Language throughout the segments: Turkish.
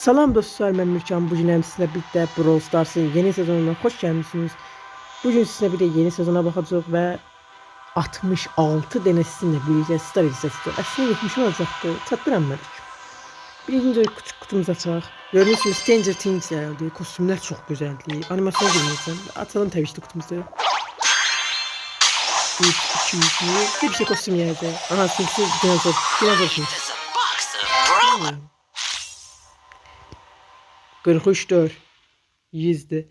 Salam dostlar, ben Mürkan. Bugün hem sizle birlikte Brawl Stars'ın yeni sezonuna hoş gelmişsiniz. Bugün size bir de yeni sezona bakacağız ve 66 denesiyle birlikte Star Express'te aslında 70 olacaktı. Çattıranmadık. Birinci küçük kutumuza açaq. Gördüğünüz gibi Stranger Things geldi. Kostümler çok güzeldi. Animasyonu bilmiyorsan atalım tabii işte kutumuzu. 3, 2, 1. Bir şey kostüm geldi. Aha, çünkü dinozor. Dinozor çünkü. 43'tür. 100'dü.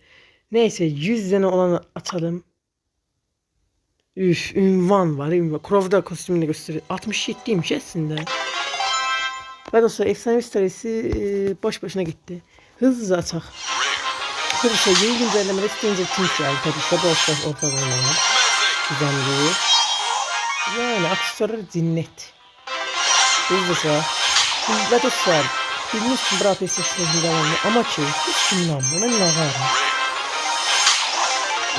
Neyse 100 tane olanı atalım. Üf, ünvan var. Ünvan. Crow'da kostümünü gösteriyor. 67'ymiş aslında. Ve dostlar efsanevi starisi boş başına gitti. Hızlıca açaq. Hızlıca yeni güncellemede Stranger Things geldi. Tabii işte boş boş ortalama. Güzelliği. Yani aksesuarları zinnet. Hızlıca. Ve dostlar bilmiş ki Brawl PlayStation'ın devamlı ama ki hiç bilmem. Ben ne varım.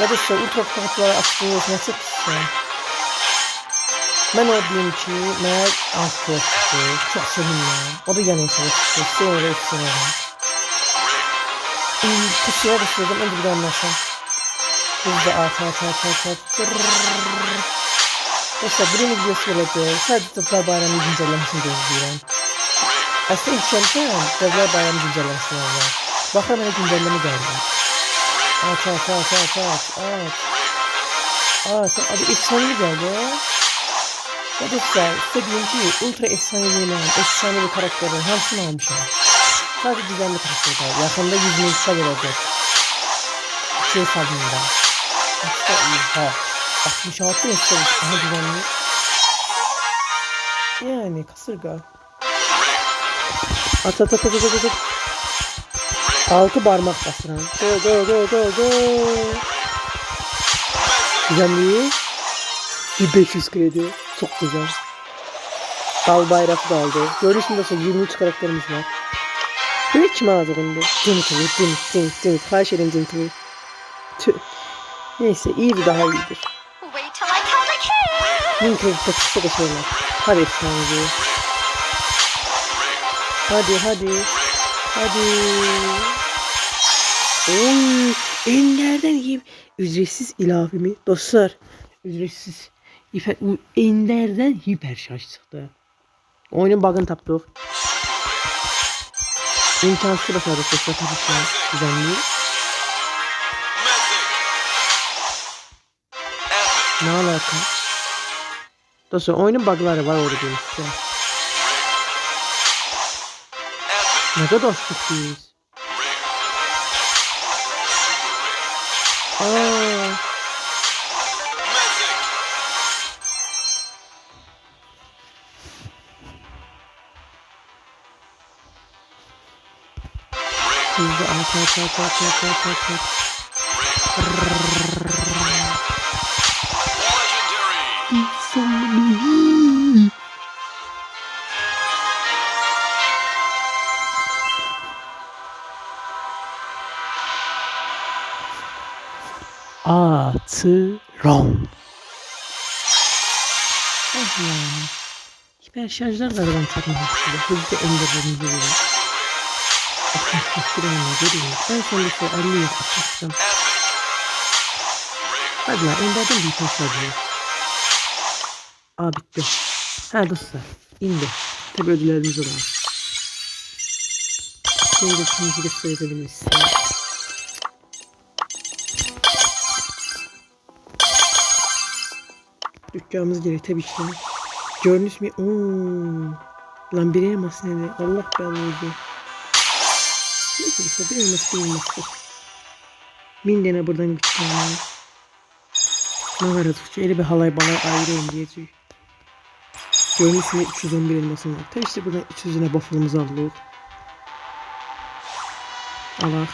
Ve dostlar ultra kartları açtığınız nasıl kısa. Ben o diyeyim ki meğer Ansport çıktı. Çok sevindim. O da yan insana çıktı. Sonra efsane. Kısıya başladım. Önce bir de anlarsam. Hızlı at. Dostlar birini videosu olacak. Sadece Tıplar Bayramı güncellemesini gözlüyorum. Aslında ilk şansım Tıplar Bayramı güncellemesini var. Bakalım hele güncelleme geldi. Abi efsane geldi. Ya dostlar size diyeyim ki ultra efsane bir karakterin hamsını almışım. Sadece düzenli karakter var. Yakında 100 meclise gelecek. Şey sabında. Hatta oha. 66 meclise daha düzenli. Yani kasırga. At. 6 parmak basıran. Go. Düzenli. 1500 kredi. Çok güzel. Dal bayrak da aldı. Görüşünde sonra 23 karakterimiz var. Böyle kim alacak onu da? Cimit. Kaç yerin cimit. Tüh. Neyse iyi bir daha iyidir. Bin kredide kısa geçerler. Hadi efsane. Hadi. Oy. Enlerden yiyeyim. Ücretsiz ilave mi? Dostlar. Ücretsiz. Enlerden hiper şarj çıktı. Oyunun bug'ını tapdık. İmkansız başardık. Dostlar tabii ki. Düzenli. Ne alaka? Dostlar oyunun bug'ları var orada diyeyim size. Ne kadar çok iyiyiz. Hızlı Atıram. Ah yani. Hiper şarjlar da aradan takmak istiyor. Hızlı enderlerimizi verir. 60 lirayla görüyoruz. En son bir şey 50 yok. 60'dan. Hadi lan enderden bir hiper şarjı. Aa bitti. Ha dostlar. İndi. Tabi ödüllerimiz olan. Şimdi de ikinci gösterelim size. Dükkanımız gerek tabii ki. Gördünüz mü? Lan bir elmas nerede? Allah belanı. Neyse bir elmasdır. 1000 tane buradan bir tane. Ne var atıkça? Eli bir halay balay ayrıyım diyecek. Gördüğünüz mü 311 elmasım var. Tabii işte buradan 300 tane buffalımızı aldık. Allah.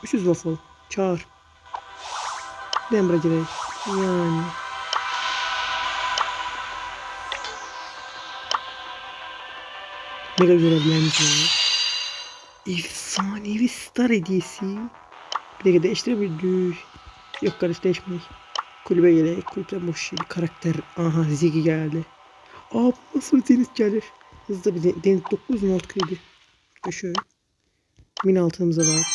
300 waffle. Çağır. Ben buraya gireyim. Yani. Mega görevlerimiz var. Efsanevi star hediyesi. Bir de değiştirebildik. Yok kardeş değişmedik. Kulübe gerek. Kulüpten boş şey. Karakter. Aha Ziggy geldi. Aa nasıl deniz gelir. Hızlı bir 906 kredi. Şöyle. 1006'mıza var.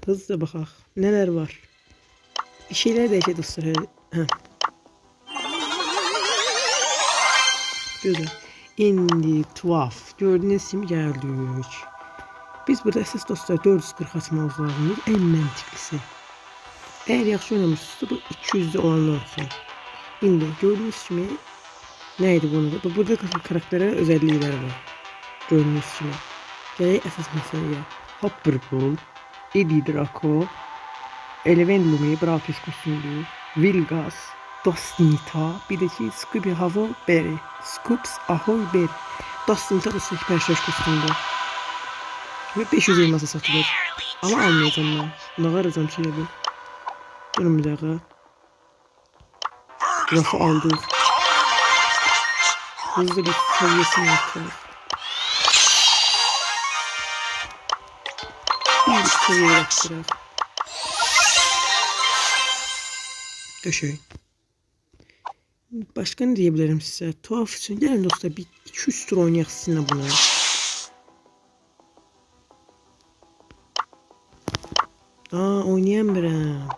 Hızlı bakaq. Neler var? Bir şeyler değişir dostlar. Hə. Güzel. İndi tuhaf. Gördüğünüz kimi geldik. Biz burada əsas dostlar 440 atmamız lazımdır. En məntiqlisi. Eğer yaxşı oynamışsınızsa bu 200'de olanlar olsun. İndi gördüğünüz kimi neydi bunu? Burada karaktere özellikler var. Gördüğünüz kimi. Gələk əsas məsələyə. Hopperpool, Eddie Draco, Eleven Lumi, Brapis kostümlü, Vilgas, Dostnita, bir de ki Scooby Havo Berry. Scoops Ahoy Berry. Dostnita da süper kostümlü. Ve 500 elmasa satılır. Ama almayacağım ben. Buna varacağım şeyleri. Durun bir dakika. Rafı aldık. Hızlı bir seviyesini yapacağız. Bir seviye yapacağız. Döşeyin. Başka ne diyebilirim size? Tuhaf için gelin dostlar bir 200 tur oynayak sizinle buna. Oynayamıyorum.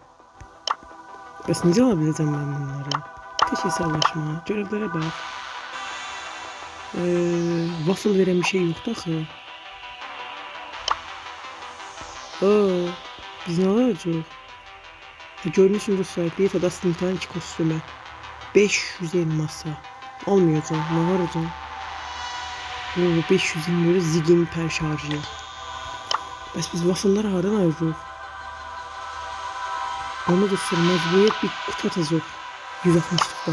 Bas necə alabileceğim ben bunları? Kaç hesaplaşma? Görevlere bak. Waffle veren bir şey yok da ki. Biz ne alacağız? Görmüşsünüz dostlar. Bir Dustin tane 2 kostüme. 500 elmasa. Olmayacak. Ne var hocam? 520 Zig'in per şarjı. Bas biz waffle'ları hardan ayırıyoruz? Onu dostlar mecburiyet bir kutu atacak. 160'lıkta.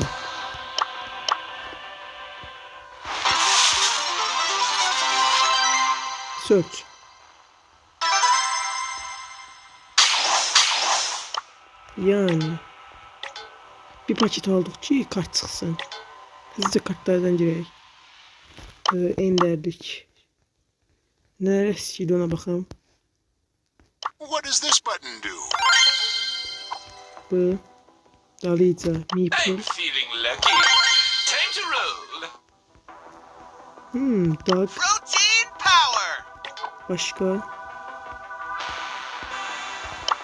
Search. Yani bir paket aldık ki kart çıksın. Hızlıca kartlardan girək. Enderdik. Neler eskiydi ona bakalım. What does this button do? Bu Dalica, Meeple. I'm feeling lucky. Time to roll. Doug. Protein power! Başka.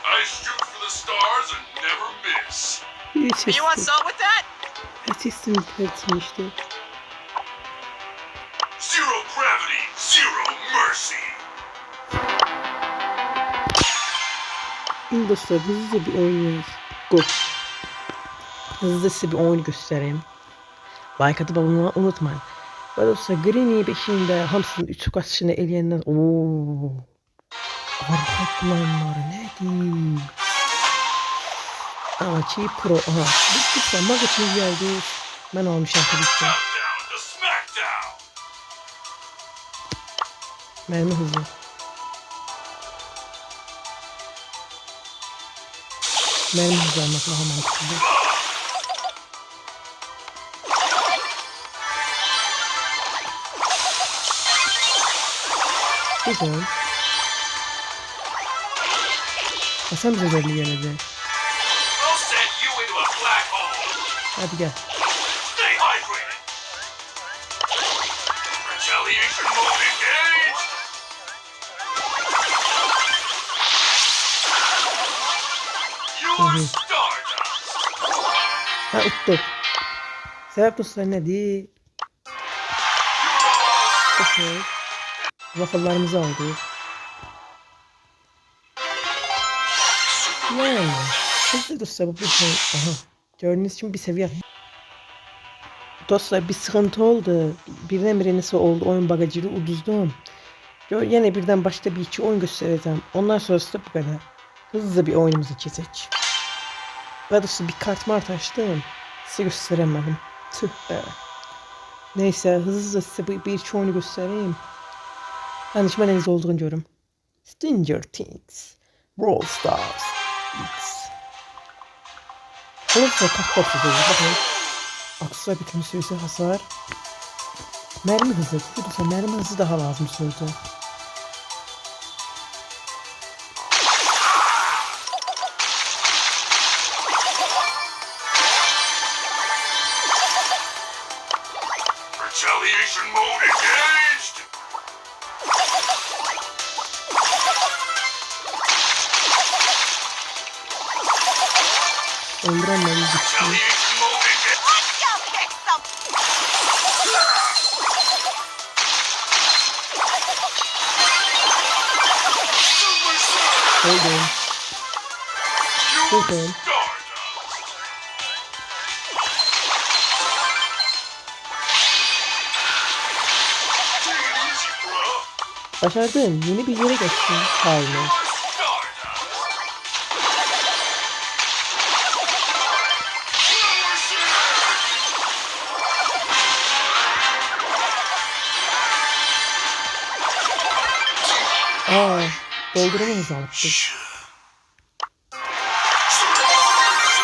I shoot for the stars and never miss. Bir You want seçtim. some with that? Seçtim işte. Zero gravity, zero mercy. Şimdi dostlar hızlıca bir oynuyoruz. Go. Hızlıca size bir oyun göstereyim. Like atıp abone unutmayın. Ve dostlar Granny 5'inde hamsının 3 kaçışını eləyəndən arka planları nədir? Ki Pro. Aha. Lütfen magazin geldi. Ben almışam tabii ki. Countdown to Smackdown. Mermi hızlı. Mermi hızlı almak daha mantıklı. Güzel. Hasan bize özelliği gelecek. We'll send you into a black hole. Hadi gel. Stay hydrated. Retaliation mode engaged. Your stardust. Ha uttuk. Sebep dostlar nedir? Okey. Waffle'larımızı aldık. Yani. Hızlı dostlar bu şey. Aha. Gördüğünüz için bir seviye. Dostlar bir sıkıntı oldu. Birdenbire nasıl oldu oyun bagajıyla uduzdum. Yine birden başta bir iki oyun göstereceğim. Ondan sonrası da bu kadar. Hızlı bir oyunumuzu kesecek. Ve dostlar bir kart mart açtım. Size gösteremedim. Tüh be. Neyse hızlıca size bir iki oyunu göstereyim. Anlaşmanız olduğunu görüyorum. Stranger Things. Brawl Stars. X. Olursa kartlar çözeceğiz. Bakın. Aksesuar bitimi süresi hasar. Mermi hızı. Çünkü mermi hızı daha lazım sürede. Öldüren beni gitti. Retaliation moment. Go pick some. Öldüm. You Öldüm. Stardust. Take it easy, bro. Başardın. Yeni bir yere geçtin. Hayır. You're Stardust. Aa, doldurma azalttı.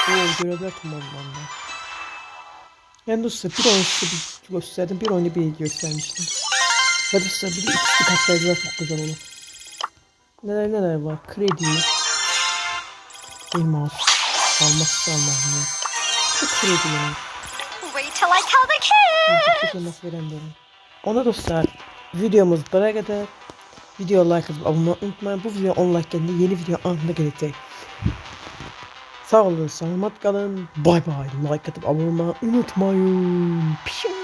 Oo, görevler tamamlandı. Yani dostlar bir oyunu size bir gösterdim. Bir oyunu bir göstermiştim. Ve dostlar bir de ikisi katlayıcılar çok güzel olur. Neler var? Kredi. Elmas. Almazsa almaz. Bu kredi yani. Wait till I tell the kids. Çok elmas veren derim. Ona dostlar videomuz buraya kadar. Video like atıp abone olmayı unutmayın. Bu video 10 like geldiğinde yeni video anında gelecek. Sağ olun, selamat kalın. Bye bye. Like atıp abone olmayı unutmayın. Piyuu.